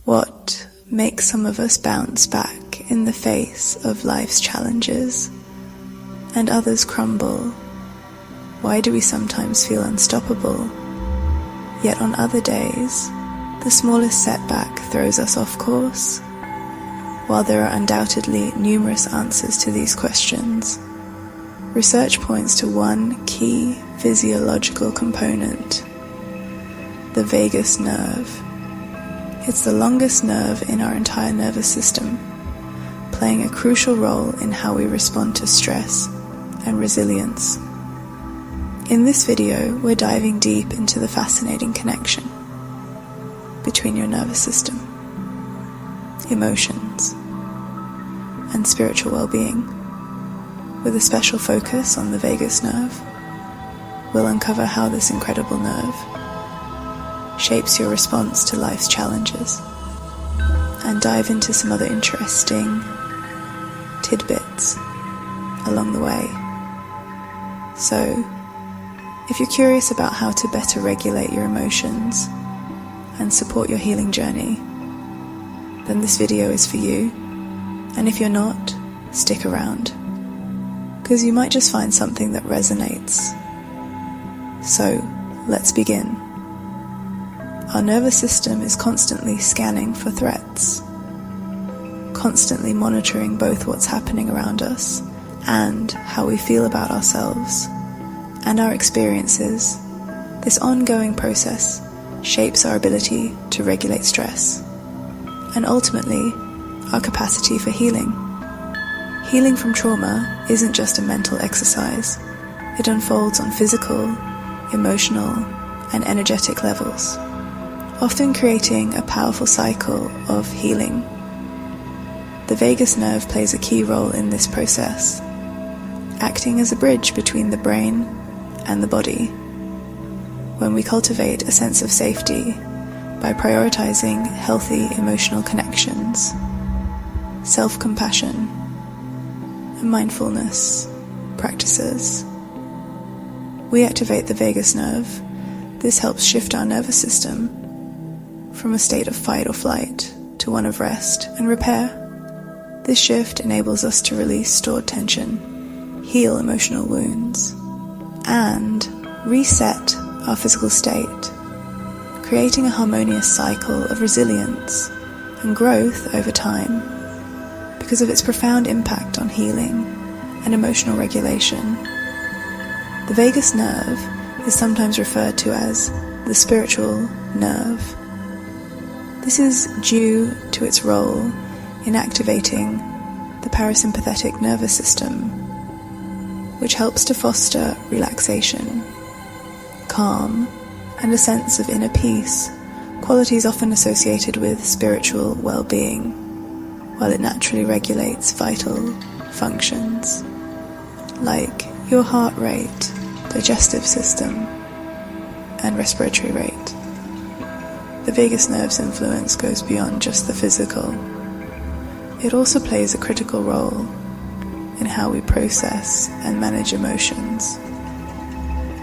What makes some of us bounce back in the face of life's challenges and others crumble? Why do we sometimes feel unstoppable, yet on other days, the smallest setback throws us off course? While there are undoubtedly numerous answers to these questions, research points to one key physiological component: the vagus nerve. It's the longest nerve in our entire nervous system, playing a crucial role in how we respond to stress and resilience. In this video, we're diving deep into the fascinating connection between your nervous system, emotions, and spiritual well-being. With a special focus on the vagus nerve, we'll uncover how this incredible nerve shapes your response to life's challenges, and dive into some other interesting tidbits along the way. So, if you're curious about how to better regulate your emotions and support your healing journey, then this video is for you. And if you're not, stick around, because you might just find something that resonates. So, let's begin. Our nervous system is constantly scanning for threats, constantly monitoring both what's happening around us and how we feel about ourselves and our experiences. This ongoing process shapes our ability to regulate stress and ultimately our capacity for healing. Healing from trauma isn't just a mental exercise. It unfolds on physical, emotional, and energetic levels, often creating a powerful cycle of healing. The vagus nerve plays a key role in this process, acting as a bridge between the brain and the body. When we cultivate a sense of safety by prioritizing healthy emotional connections, self-compassion, and mindfulness practices, we activate the vagus nerve. This helps shift our nervous system from a state of fight or flight to one of rest and repair. This shift enables us to release stored tension, heal emotional wounds, and reset our physical state, creating a harmonious cycle of resilience and growth over time. Because of its profound impact on healing and emotional regulation, the vagus nerve is sometimes referred to as the spiritual nerve. This is due to its role in activating the parasympathetic nervous system, which helps to foster relaxation, calm, and a sense of inner peace, qualities often associated with spiritual well-being, while it naturally regulates vital functions like your heart rate, digestive system, and respiratory rate. The vagus nerve's influence goes beyond just the physical. It also plays a critical role in how we process and manage emotions,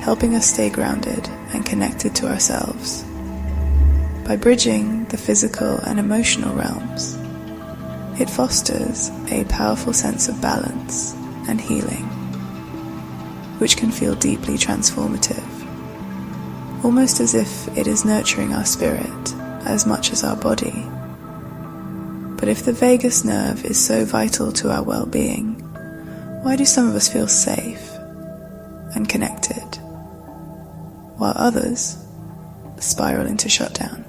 helping us stay grounded and connected to ourselves. By bridging the physical and emotional realms, it fosters a powerful sense of balance and healing, which can feel deeply transformative, almost as if it is nurturing our spirit as much as our body. But if the vagus nerve is so vital to our well-being, why do some of us feel safe and connected, while others spiral into shutdown?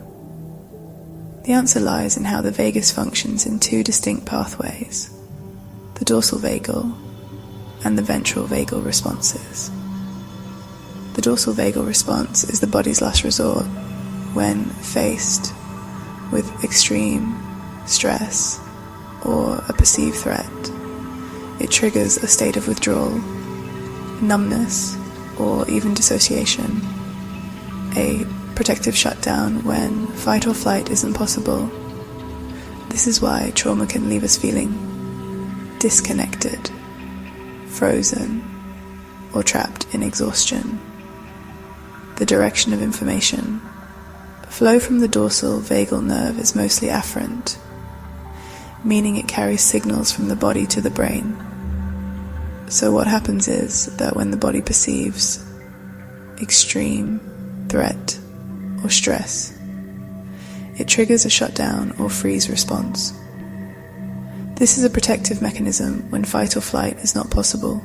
The answer lies in how the vagus functions in two distinct pathways: the dorsal vagal and the ventral vagal responses. The dorsal vagal response is the body's last resort when faced with extreme stress or a perceived threat. It triggers a state of withdrawal, numbness, or even dissociation, a protective shutdown when fight or flight isn't possible. This is why trauma can leave us feeling disconnected, frozen, or trapped in exhaustion. The direction of information Flow from the dorsal vagal nerve is mostly afferent, meaning it carries signals from the body to the brain. So what happens is that when the body perceives extreme threat or stress, it triggers a shutdown or freeze response. This is a protective mechanism when fight or flight is not possible,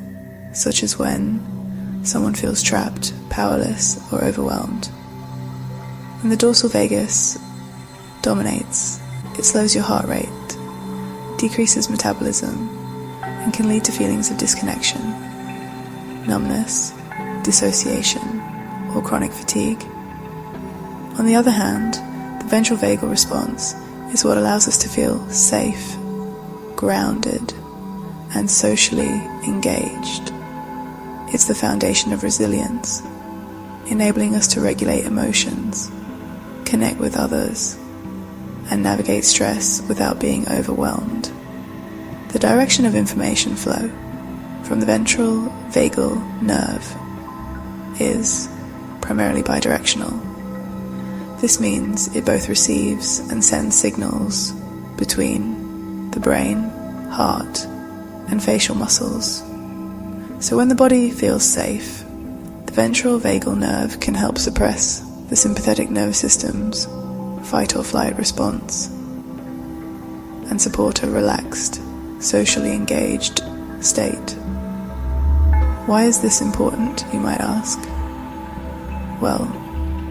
such as when someone feels trapped, powerless, or overwhelmed. When the dorsal vagus dominates, it slows your heart rate, decreases metabolism, and can lead to feelings of disconnection, numbness, dissociation, or chronic fatigue. On the other hand, the ventral vagal response is what allows us to feel safe, grounded, and socially engaged. It's the foundation of resilience, enabling us to regulate emotions, connect with others, and navigate stress without being overwhelmed. The direction of information flow from the ventral vagal nerve is primarily bidirectional. This means it both receives and sends signals between the brain, heart, and facial muscles. So when the body feels safe, the ventral vagal nerve can help suppress the sympathetic nervous system's fight or flight response and support a relaxed, socially engaged state. Why is this important, you might ask? Well,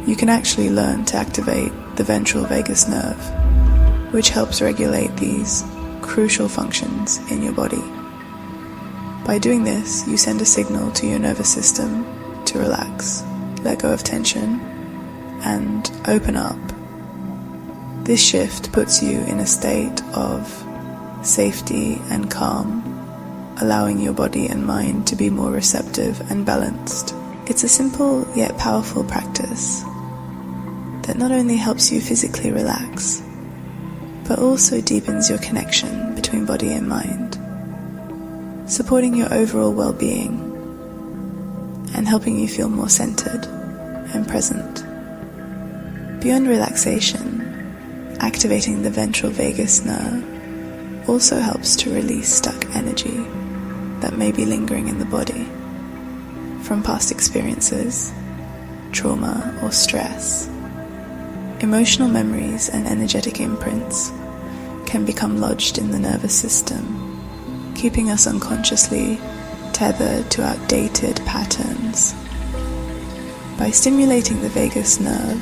you can actually learn to activate the ventral vagus nerve, which helps regulate these crucial functions in your body. By doing this, you send a signal to your nervous system to relax, let go of tension, and open up. This shift puts you in a state of safety and calm, allowing your body and mind to be more receptive and balanced. It's a simple yet powerful practice that not only helps you physically relax, but also deepens your connection between body and mind, supporting your overall well-being and helping you feel more centered and present. Beyond relaxation, activating the ventral vagus nerve also helps to release stuck energy that may be lingering in the body from past experiences, trauma, or stress. Emotional memories and energetic imprints can become lodged in the nervous system, keeping us unconsciously tethered to outdated patterns. By stimulating the vagus nerve,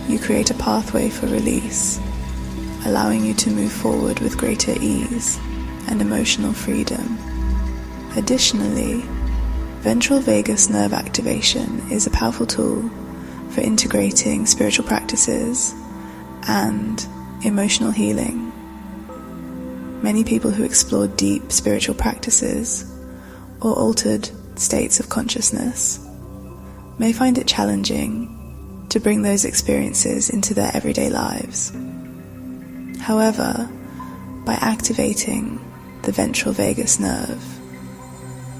you create a pathway for release, allowing you to move forward with greater ease and emotional freedom. Additionally, ventral vagus nerve activation is a powerful tool for integrating spiritual practices and emotional healing. Many people who explore deep spiritual practices or altered states of consciousness may find it challenging to bring those experiences into their everyday lives. However, by activating the ventral vagus nerve,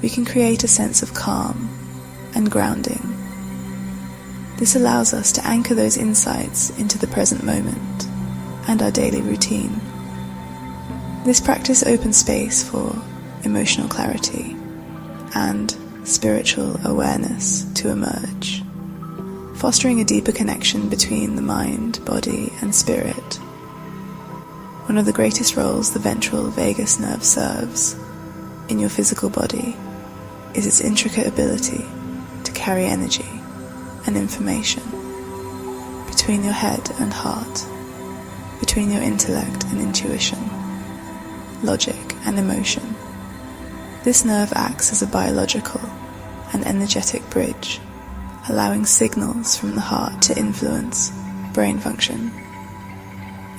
we can create a sense of calm and grounding. This allows us to anchor those insights into the present moment and our daily routine. This practice opens space for emotional clarity and spiritual awareness to emerge, fostering a deeper connection between the mind, body, and spirit. One of the greatest roles the ventral vagus nerve serves in your physical body is its intricate ability to carry energy and information between your head and heart, between your intellect and intuition, logic and emotion. This nerve acts as a biological and energetic bridge, allowing signals from the heart to influence brain function,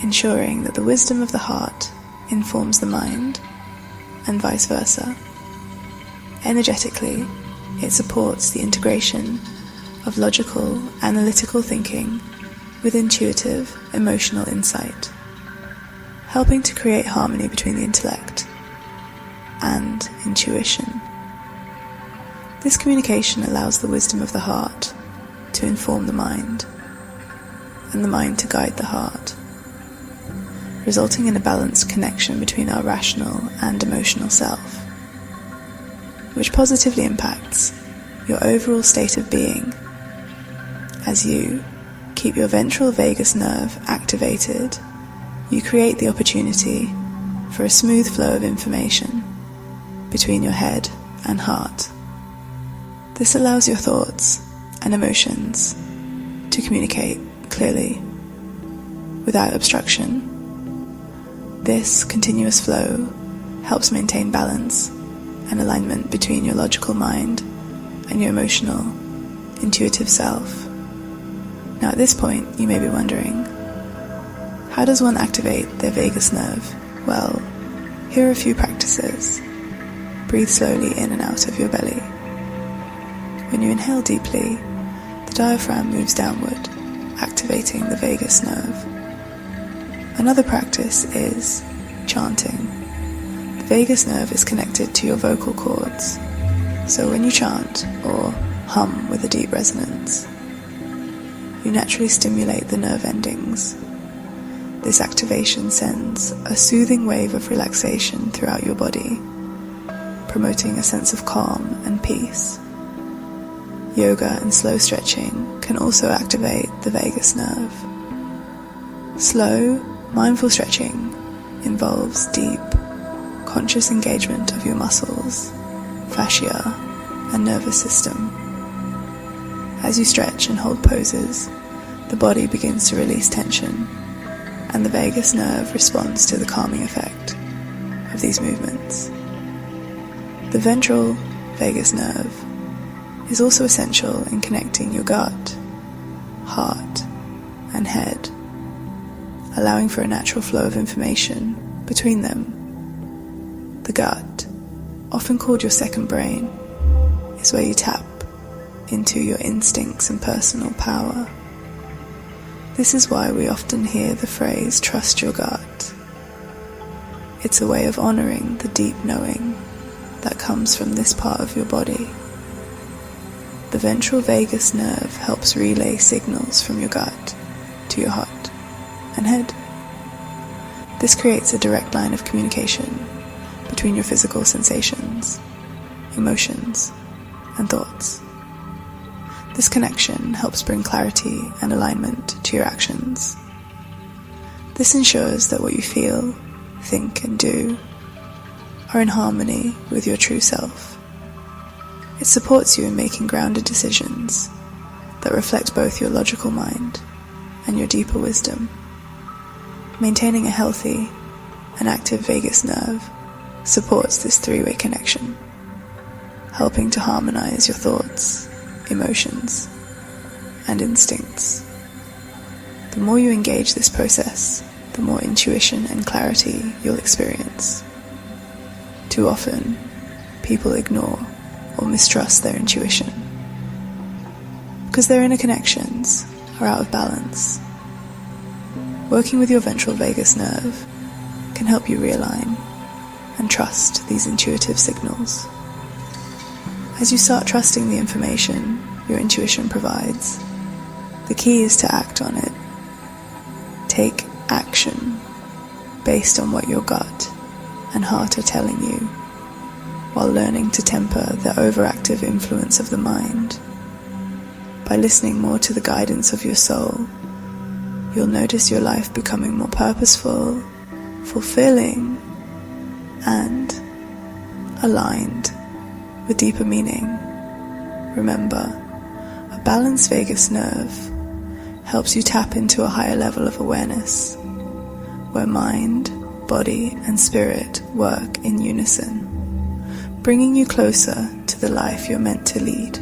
ensuring that the wisdom of the heart informs the mind, and vice versa. Energetically, it supports the integration of logical, analytical thinking with intuitive, emotional insight, helping to create harmony between the intellect and intuition. This communication allows the wisdom of the heart to inform the mind, and the mind to guide the heart, resulting in a balanced connection between our rational and emotional self, which positively impacts your overall state of being as you keep your ventral vagus nerve activated. You create the opportunity for a smooth flow of information between your head and heart. This allows your thoughts and emotions to communicate clearly without obstruction. This continuous flow helps maintain balance and alignment between your logical mind and your emotional, intuitive self. Now at this point, you may be wondering, how does one activate their vagus nerve? Well, here are a few practices. Breathe slowly in and out of your belly. When you inhale deeply, the diaphragm moves downward, activating the vagus nerve. Another practice is chanting. The vagus nerve is connected to your vocal cords, so when you chant or hum with a deep resonance, you naturally stimulate the nerve endings. This activation sends a soothing wave of relaxation throughout your body, promoting a sense of calm and peace. Yoga and slow stretching can also activate the vagus nerve. Slow, mindful stretching involves deep, conscious engagement of your muscles, fascia, and nervous system. As you stretch and hold poses, the body begins to release tension, and the vagus nerve responds to the calming effect of these movements. The ventral vagus nerve is also essential in connecting your gut, heart, and head, allowing for a natural flow of information between them. The gut, often called your second brain, is where you tap into your instincts and personal power. This is why we often hear the phrase, "trust your gut." It's a way of honoring the deep knowing that comes from this part of your body. The ventral vagus nerve helps relay signals from your gut to your heart and head. This creates a direct line of communication between your physical sensations, emotions, and thoughts. This connection helps bring clarity and alignment to your actions. This ensures that what you feel, think, and do are in harmony with your true self. It supports you in making grounded decisions that reflect both your logical mind and your deeper wisdom. Maintaining a healthy and active vagus nerve supports this three-way connection, helping to harmonize your thoughts, emotions, and instincts. The more you engage this process, the more intuition and clarity you'll experience. Too often, people ignore or mistrust their intuition because their inner connections are out of balance. Working with your ventral vagus nerve can help you realign and trust these intuitive signals. As you start trusting the information your intuition provides, the key is to act on it. Take action based on what your gut and heart are telling you, while learning to temper the overactive influence of the mind. By listening more to the guidance of your soul, you'll notice your life becoming more purposeful, fulfilling, and aligned with deeper meaning. Remember, a balanced vagus nerve helps you tap into a higher level of awareness, where mind, body, and spirit work in unison, bringing you closer to the life you're meant to lead.